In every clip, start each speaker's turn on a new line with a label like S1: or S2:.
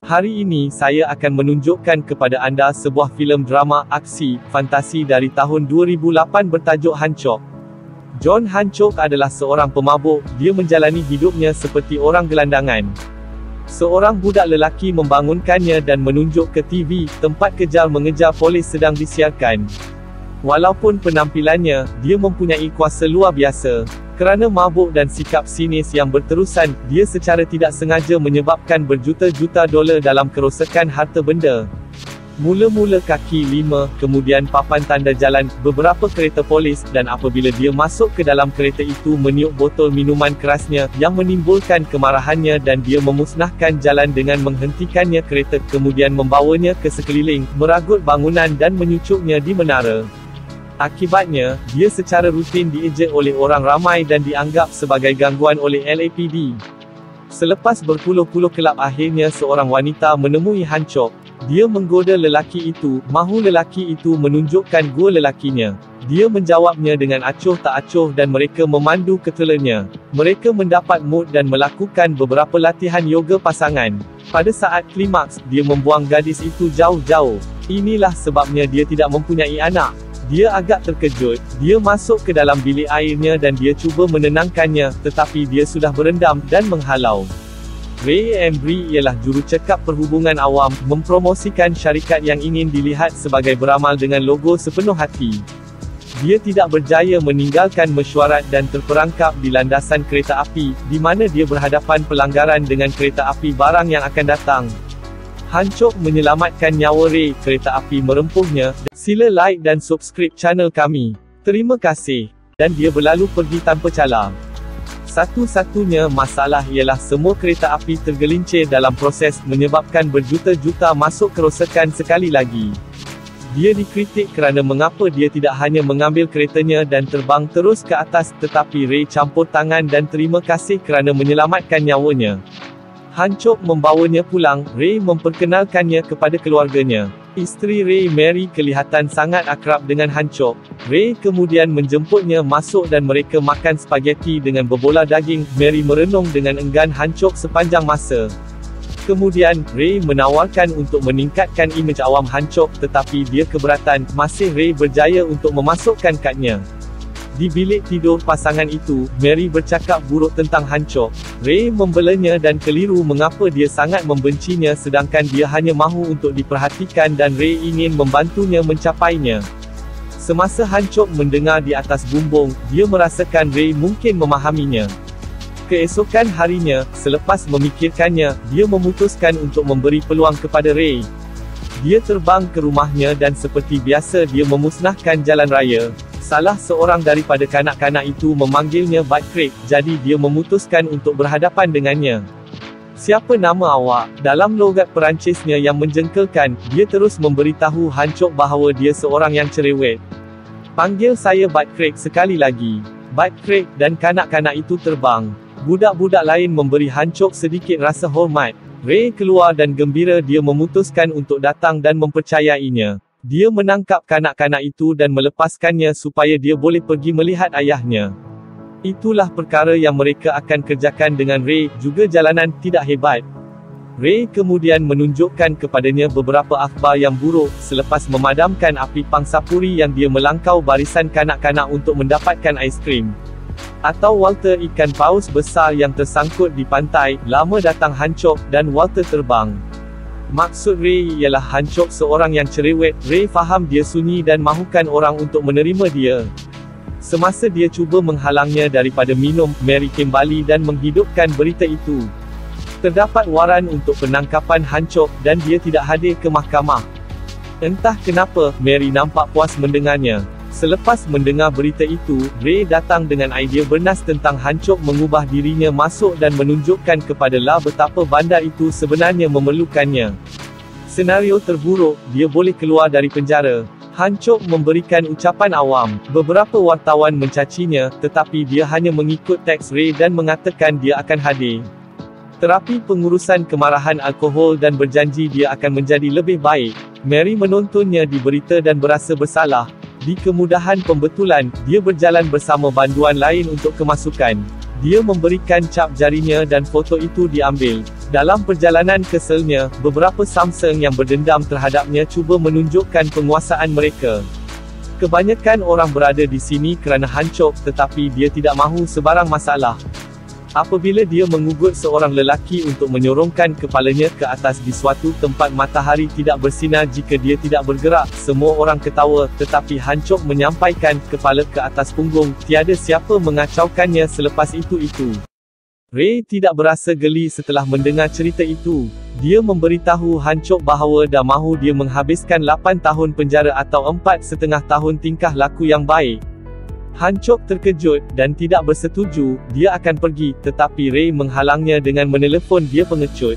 S1: Hari ini saya akan menunjukkan kepada anda sebuah filem drama aksi fantasi dari tahun 2008 bertajuk Hancock. John Hancock adalah seorang pemabuk. Dia menjalani hidupnya seperti orang gelandangan. Seorang budak lelaki membangunkannya dan menunjuk ke TV, tempat kejar mengejar polis sedang disiarkan. Walaupun penampilannya, dia mempunyai kuasa luar biasa. Kerana mabuk dan sikap sinis yang berterusan, dia secara tidak sengaja menyebabkan berjuta-juta dolar dalam kerosakan harta benda. Mula-mula kaki 5, kemudian papan tanda jalan, beberapa kereta polis, dan apabila dia masuk ke dalam kereta itu meniup botol minuman kerasnya, yang menimbulkan kemarahannya dan dia memusnahkan jalan dengan menghentikannya kereta, kemudian membawanya ke sekeliling, meragut bangunan dan menyucuknya di menara. Akibatnya, dia secara rutin diejek oleh orang ramai dan dianggap sebagai gangguan oleh LAPD. Selepas berpuluh-puluh kelab akhirnya seorang wanita menemui Hancock. Dia menggoda lelaki itu, mahu lelaki itu menunjukkan gua lelakinya. Dia menjawabnya dengan acuh tak acuh dan mereka memandu ketelanya. Mereka mendapat mood dan melakukan beberapa latihan yoga pasangan. Pada saat klimaks, dia membuang gadis itu jauh-jauh. Inilah sebabnya dia tidak mempunyai anak. Dia agak terkejut. Dia masuk ke dalam bilik airnya dan dia cuba menenangkannya, tetapi dia sudah berendam dan menghalau. Ray Embry ialah jurucakap perhubungan awam, mempromosikan syarikat yang ingin dilihat sebagai beramal dengan logo sepenuh hati. Dia tidak berjaya meninggalkan mesyuarat dan terperangkap di landasan kereta api, di mana dia berhadapan pelanggaran dengan kereta api barang yang akan datang. Hancock menyelamatkan nyawa Ray, kereta api merempuhnya. Sila like dan subscribe channel kami. Terima kasih. Dan dia berlalu pergi tanpa calar. Satu-satunya masalah ialah semua kereta api tergelincir dalam proses, menyebabkan berjuta-juta masuk kerosakan sekali lagi. Dia dikritik kerana mengapa dia tidak hanya mengambil keretanya dan terbang terus ke atas, tetapi Ray campur tangan dan terima kasih kerana menyelamatkan nyawanya. Hancock membawanya pulang. Ray memperkenalkannya kepada keluarganya. Isteri Ray, Mary, kelihatan sangat akrab dengan Hancock. Ray kemudian menjemputnya masuk dan mereka makan spaghetti dengan berbola daging. Mary merenung dengan enggan Hancock sepanjang masa. Kemudian, Ray menawarkan untuk meningkatkan imej awam Hancock, tetapi dia keberatan. Masih Ray berjaya untuk memasukkan kadnya. Di bilik tidur pasangan itu, Mary bercakap buruk tentang Hancock. Ray membelanya dan keliru mengapa dia sangat membencinya sedangkan dia hanya mahu untuk diperhatikan dan Ray ingin membantunya mencapainya. Semasa Hancock mendengar di atas bumbung, dia merasakan Ray mungkin memahaminya. Keesokan harinya, selepas memikirkannya, dia memutuskan untuk memberi peluang kepada Ray. Dia terbang ke rumahnya dan seperti biasa dia memusnahkan jalan raya. Salah seorang daripada kanak-kanak itu memanggilnya Bud Craig, jadi dia memutuskan untuk berhadapan dengannya. "Siapa nama awak?" Dalam logat Perancisnya yang menjengkelkan, dia terus memberitahu Hancock bahawa dia seorang yang cerewet. "Panggil saya Bud Craig sekali lagi." Bud Craig dan kanak-kanak itu terbang. Budak-budak lain memberi Hancock sedikit rasa hormat. Ray keluar dan gembira dia memutuskan untuk datang dan mempercayainya. Dia menangkap kanak-kanak itu dan melepaskannya supaya dia boleh pergi melihat ayahnya. Itulah perkara yang mereka akan kerjakan dengan Ray, juga jalanan tidak hebat. Ray kemudian menunjukkan kepadanya beberapa akhbar yang buruk, selepas memadamkan api pangsapuri yang dia melangkau barisan kanak-kanak untuk mendapatkan aiskrim. Atau Walter, ikan paus besar yang tersangkut di pantai. Lama datang Hancock, dan Walter terbang. Maksud Ray ialah Hancock seorang yang cerewet. Ray faham dia sunyi dan mahukan orang untuk menerima dia. Semasa dia cuba menghalangnya daripada minum, Mary kembali dan menghidupkan berita itu. Terdapat waran untuk penangkapan Hancock, dan dia tidak hadir ke mahkamah. Entah kenapa, Mary nampak puas mendengarnya. Selepas mendengar berita itu, Ray datang dengan idea bernas tentang Hancock mengubah dirinya masuk dan menunjukkan kepada La betapa bandar itu sebenarnya memerlukannya. Senario terburuk, dia boleh keluar dari penjara. Hancock memberikan ucapan awam. Beberapa wartawan mencacinya, tetapi dia hanya mengikut teks Ray dan mengatakan dia akan hadir. Terapi pengurusan kemarahan alkohol dan berjanji dia akan menjadi lebih baik. Mary menontonnya di berita dan berasa bersalah. Di kemudahan pembetulan, dia berjalan bersama banduan lain untuk kemasukan. Dia memberikan cap jarinya dan foto itu diambil. Dalam perjalanan keselnya, beberapa Samsung yang berdendam terhadapnya cuba menunjukkan penguasaan mereka. Kebanyakan orang berada di sini kerana Hancock, tetapi dia tidak mahu sebarang masalah. Apabila dia mengugut seorang lelaki untuk menyorongkan kepalanya ke atas di suatu tempat matahari tidak bersinar jika dia tidak bergerak, semua orang ketawa, tetapi Hancock menyampaikan kepala ke atas punggung, tiada siapa mengacaukannya selepas itu. Ray tidak berasa geli setelah mendengar cerita itu. Dia memberitahu Hancock bahawa dah mahu dia menghabiskan 8 tahun penjara atau 4,5 tahun tingkah laku yang baik. Hancock terkejut, dan tidak bersetuju, dia akan pergi, tetapi Ray menghalangnya dengan menelefon dia pengecut.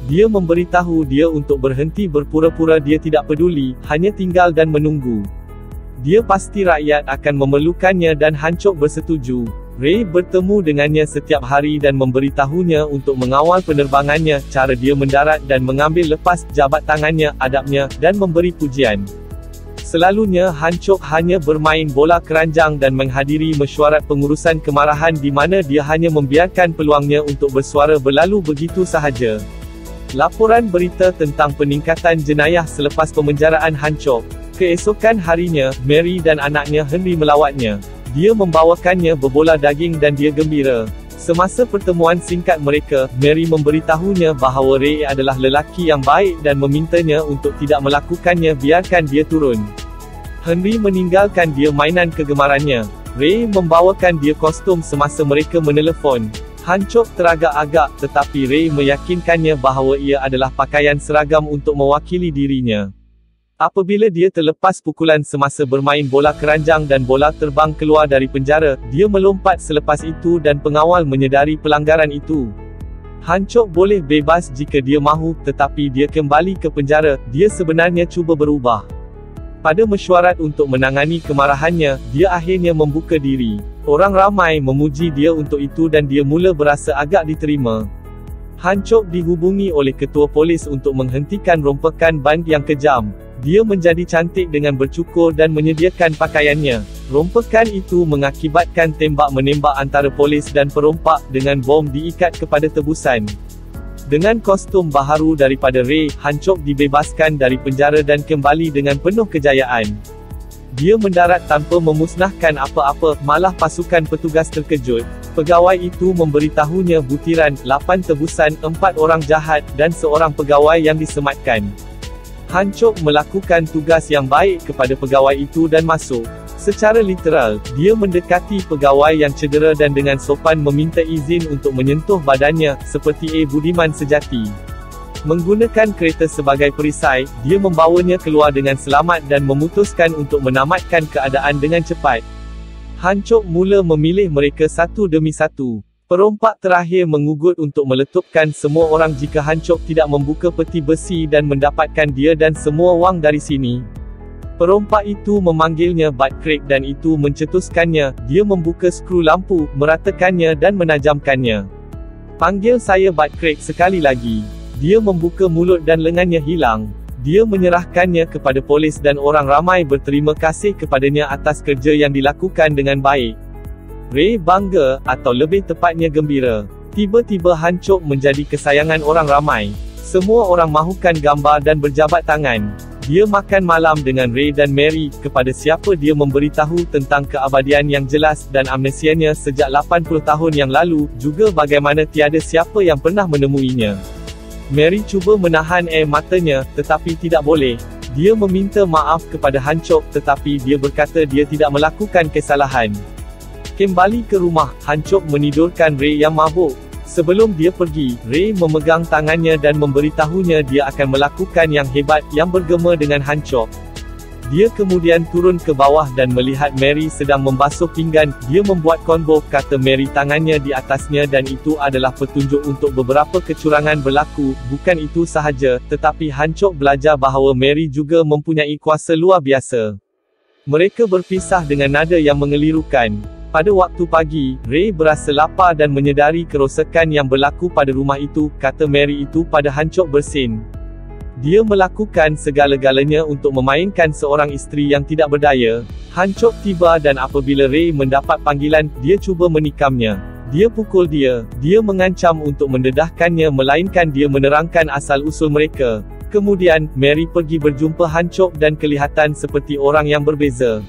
S1: Dia memberitahu dia untuk berhenti berpura-pura dia tidak peduli, hanya tinggal dan menunggu. Dia pasti rakyat akan memerlukannya dan Hancock bersetuju. Ray bertemu dengannya setiap hari dan memberitahunya untuk mengawal penerbangannya, cara dia mendarat dan mengambil lepas jabat tangannya, adabnya, dan memberi pujian. Selalunya Hancock hanya bermain bola keranjang dan menghadiri mesyuarat pengurusan kemarahan di mana dia hanya membiarkan peluangnya untuk bersuara berlalu begitu sahaja. Laporan berita tentang peningkatan jenayah selepas pemenjaraan Hancock. Keesokan harinya, Mary dan anaknya Henry melawatnya. Dia membawakannya berbola daging dan dia gembira. Semasa pertemuan singkat mereka, Mary memberitahunya bahawa Ray adalah lelaki yang baik dan memintanya untuk tidak melakukannya, biarkan dia turun. Henry meninggalkan dia mainan kegemarannya. Ray membawakan dia kostum semasa mereka menelefon. Hancock teragak-agak, tetapi Ray meyakinkannya bahawa ia adalah pakaian seragam untuk mewakili dirinya. Apabila dia terlepas pukulan semasa bermain bola keranjang dan bola terbang keluar dari penjara, dia melompat selepas itu dan pengawal menyedari pelanggaran itu. Hancock boleh bebas jika dia mahu, tetapi dia kembali ke penjara. Dia sebenarnya cuba berubah. Pada mesyuarat untuk menangani kemarahannya, dia akhirnya membuka diri. Orang ramai memuji dia untuk itu dan dia mula berasa agak diterima. Hancock dihubungi oleh ketua polis untuk menghentikan rompakan bank yang kejam. Dia menjadi cantik dengan bercukur dan menyediakan pakaiannya. Rompakan itu mengakibatkan tembak-menembak antara polis dan perompak, dengan bom diikat kepada tebusan. Dengan kostum baharu daripada Ray, Hancock dibebaskan dari penjara dan kembali dengan penuh kejayaan. Dia mendarat tanpa memusnahkan apa-apa, malah pasukan petugas terkejut. Pegawai itu memberitahunya butiran, 8 tebusan, 4 orang jahat, dan seorang pegawai yang disematkan. Hancock melakukan tugas yang baik kepada pegawai itu dan masuk. Secara literal, dia mendekati pegawai yang cedera dan dengan sopan meminta izin untuk menyentuh badannya, seperti budiman sejati. Menggunakan kereta sebagai perisai, dia membawanya keluar dengan selamat dan memutuskan untuk menamatkan keadaan dengan cepat. Hancock mula memilih mereka satu demi satu. Perompak terakhir mengugut untuk meletupkan semua orang jika Hancock tidak membuka peti besi dan mendapatkan dia dan semua wang dari sini. Perompak itu memanggilnya Butt Crack dan itu mencetuskannya. Dia membuka skru lampu, meratakannya dan menajamkannya. Panggil saya Butt Crack sekali lagi. Dia membuka mulut dan lengannya hilang. Dia menyerahkannya kepada polis dan orang ramai berterima kasih kepadanya atas kerja yang dilakukan dengan baik. Ray bangga, atau lebih tepatnya gembira. Tiba-tiba Hancock menjadi kesayangan orang ramai. Semua orang mahukan gambar dan berjabat tangan. Dia makan malam dengan Ray dan Mary, kepada siapa dia memberitahu tentang keabadian yang jelas dan amnesianya sejak 80 tahun yang lalu, juga bagaimana tiada siapa yang pernah menemuinya. Mary cuba menahan air matanya, tetapi tidak boleh. Dia meminta maaf kepada Hancock, tetapi dia berkata dia tidak melakukan kesalahan. Kembali ke rumah, Hancock menidurkan Ray yang mabuk. Sebelum dia pergi, Ray memegang tangannya dan memberitahunya dia akan melakukan yang hebat, yang bergema dengan Hancock. Dia kemudian turun ke bawah dan melihat Mary sedang membasuh pinggan. Dia membuat combo, kata Mary, tangannya di atasnya, dan itu adalah petunjuk untuk beberapa kecurangan berlaku. Bukan itu sahaja, tetapi Hancock belajar bahawa Mary juga mempunyai kuasa luar biasa. Mereka berpisah dengan nada yang mengelirukan. Pada waktu pagi, Ray berasa lapar dan menyedari kerosakan yang berlaku pada rumah itu, kata Mary itu pada Hancock bersin. Dia melakukan segala-galanya untuk memainkan seorang isteri yang tidak berdaya. Hancock tiba dan apabila Ray mendapat panggilan, dia cuba menikamnya. Dia pukul dia mengancam untuk mendedahkannya melainkan dia menerangkan asal-usul mereka. Kemudian, Mary pergi berjumpa Han Chok dan kelihatan seperti orang yang berbeza.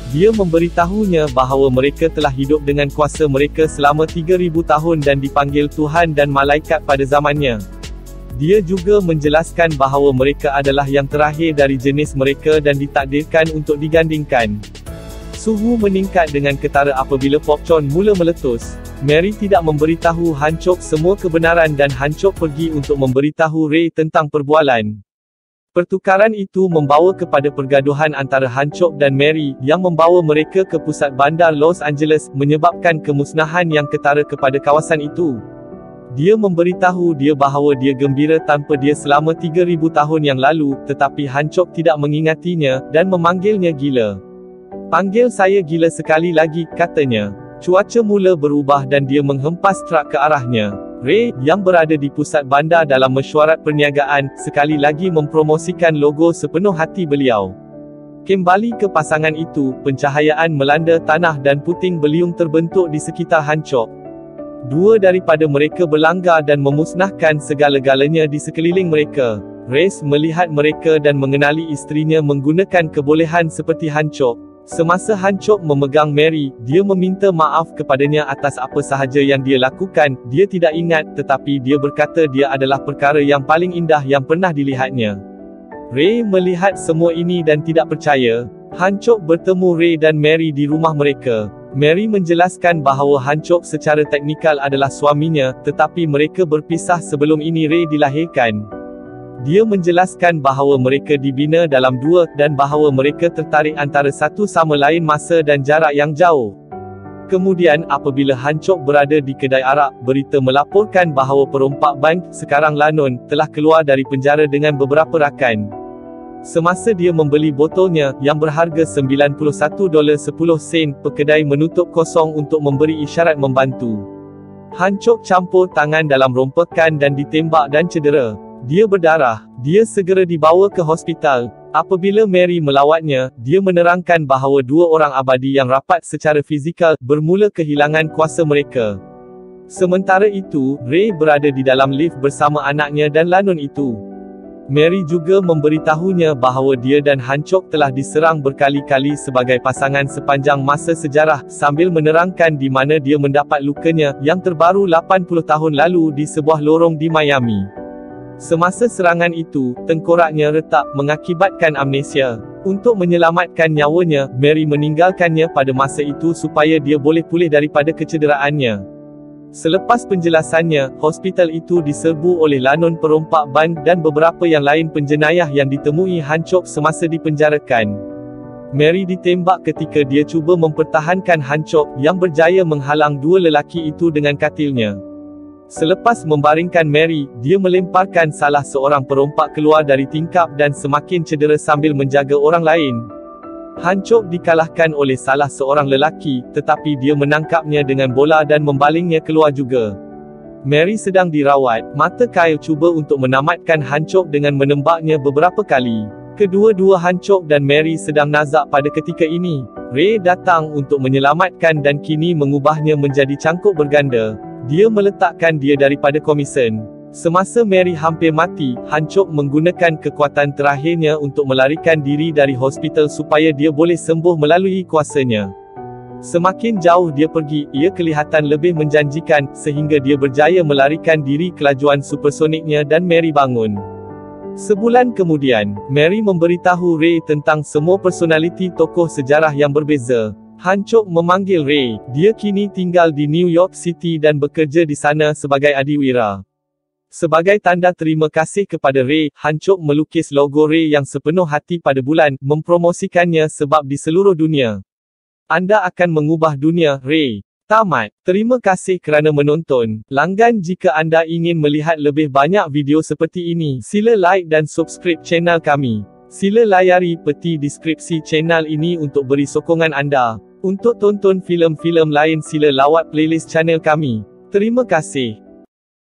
S1: Dia memberitahunya bahawa mereka telah hidup dengan kuasa mereka selama 3,000 tahun dan dipanggil Tuhan dan malaikat pada zamannya. Dia juga menjelaskan bahawa mereka adalah yang terakhir dari jenis mereka dan ditakdirkan untuk digandingkan. Suhu meningkat dengan ketara apabila popcorn mula meletus. Mary tidak memberitahu Han Chok semua kebenaran dan Han Chok pergi untuk memberitahu Ray tentang perbualan. Pertukaran itu membawa kepada pergaduhan antara Han Chok dan Mary, yang membawa mereka ke pusat bandar Los Angeles, menyebabkan kemusnahan yang ketara kepada kawasan itu. Dia memberitahu dia bahawa dia gembira tanpa dia selama 3,000 tahun yang lalu, tetapi Han Chok tidak mengingatinya, dan memanggilnya gila. "Panggil saya gila sekali lagi," katanya. Cuaca mula berubah dan dia menghempas truk ke arahnya. Ray, yang berada di pusat bandar dalam mesyuarat perniagaan, sekali lagi mempromosikan logo sepenuh hati beliau. Kembali ke pasangan itu, pencahayaan melanda tanah dan puting beliung terbentuk di sekitar Han Chok. Dua daripada mereka berlanggar dan memusnahkan segala-galanya di sekeliling mereka. Ray melihat mereka dan mengenali isterinya menggunakan kebolehan seperti Han Chok. Semasa Han Chok memegang Mary, dia meminta maaf kepadanya atas apa sahaja yang dia lakukan. Dia tidak ingat, tetapi dia berkata dia adalah perkara yang paling indah yang pernah dilihatnya. Ray melihat semua ini dan tidak percaya. Han Chok bertemu Ray dan Mary di rumah mereka. Mary menjelaskan bahawa Han Chok secara teknikal adalah suaminya, tetapi mereka berpisah sebelum ini Ray dilahirkan. Dia menjelaskan bahawa mereka dibina dalam dua, dan bahawa mereka tertarik antara satu sama lain masa dan jarak yang jauh. Kemudian, apabila Han Chok berada di kedai arak, berita melaporkan bahawa perompak bank, sekarang Lanun, telah keluar dari penjara dengan beberapa rakan. Semasa dia membeli botolnya, yang berharga $91.10, pekedai menutup kosong untuk memberi isyarat membantu. Han Chok campur tangan dalam rompekan dan ditembak dan cedera. Dia berdarah. Dia segera dibawa ke hospital. Apabila Mary melawatnya, dia menerangkan bahawa dua orang abadi yang rapat secara fizikal, bermula kehilangan kuasa mereka. Sementara itu, Ray berada di dalam lift bersama anaknya dan Lanun itu. Mary juga memberitahunya bahawa dia dan Han Chok telah diserang berkali-kali sebagai pasangan sepanjang masa sejarah, sambil menerangkan di mana dia mendapat lukanya, yang terbaru 80 tahun lalu di sebuah lorong di Miami. Semasa serangan itu, tengkoraknya retak, mengakibatkan amnesia. Untuk menyelamatkan nyawanya, Mary meninggalkannya pada masa itu supaya dia boleh pulih daripada kecederaannya. Selepas penjelasannya, hospital itu diserbu oleh Lanun perompak bank dan beberapa yang lain penjenayah yang ditemui Han Chok semasa dipenjarakan. Mary ditembak ketika dia cuba mempertahankan Han Chok, yang berjaya menghalang dua lelaki itu dengan katilnya. Selepas membaringkan Mary, dia melemparkan salah seorang perompak keluar dari tingkap dan semakin cedera sambil menjaga orang lain. Han Chok dikalahkan oleh salah seorang lelaki, tetapi dia menangkapnya dengan bola dan membalingnya keluar juga. Mary sedang dirawat. Mata Kyle cuba untuk menamatkan Han Chok dengan menembaknya beberapa kali. Kedua-dua Han Chok dan Mary sedang nazak pada ketika ini. Ray datang untuk menyelamatkan dan kini mengubahnya menjadi cangkuk berganda. Dia meletakkan dia daripada komisen. Semasa Mary hampir mati, Han Chok menggunakan kekuatan terakhirnya untuk melarikan diri dari hospital supaya dia boleh sembuh melalui kuasanya. Semakin jauh dia pergi, ia kelihatan lebih menjanjikan, sehingga dia berjaya melarikan diri kelajuan supersoniknya dan Mary bangun. Sebulan kemudian, Mary memberitahu Ray tentang semua personaliti tokoh sejarah yang berbeza. Han Chok memanggil Ray. Dia kini tinggal di New York City dan bekerja di sana sebagai adiwira. Sebagai tanda terima kasih kepada Ray, Han Chok melukis logo Ray yang sepenuh hati pada bulan, mempromosikannya sebab di seluruh dunia. Anda akan mengubah dunia, Ray. Tamat. Terima kasih kerana menonton. Langgan jika anda ingin melihat lebih banyak video seperti ini. Sila like dan subscribe channel kami. Sila layari peti deskripsi channel ini untuk beri sokongan anda. Untuk tonton filem-filem lain sila lawat playlist channel kami. Terima kasih.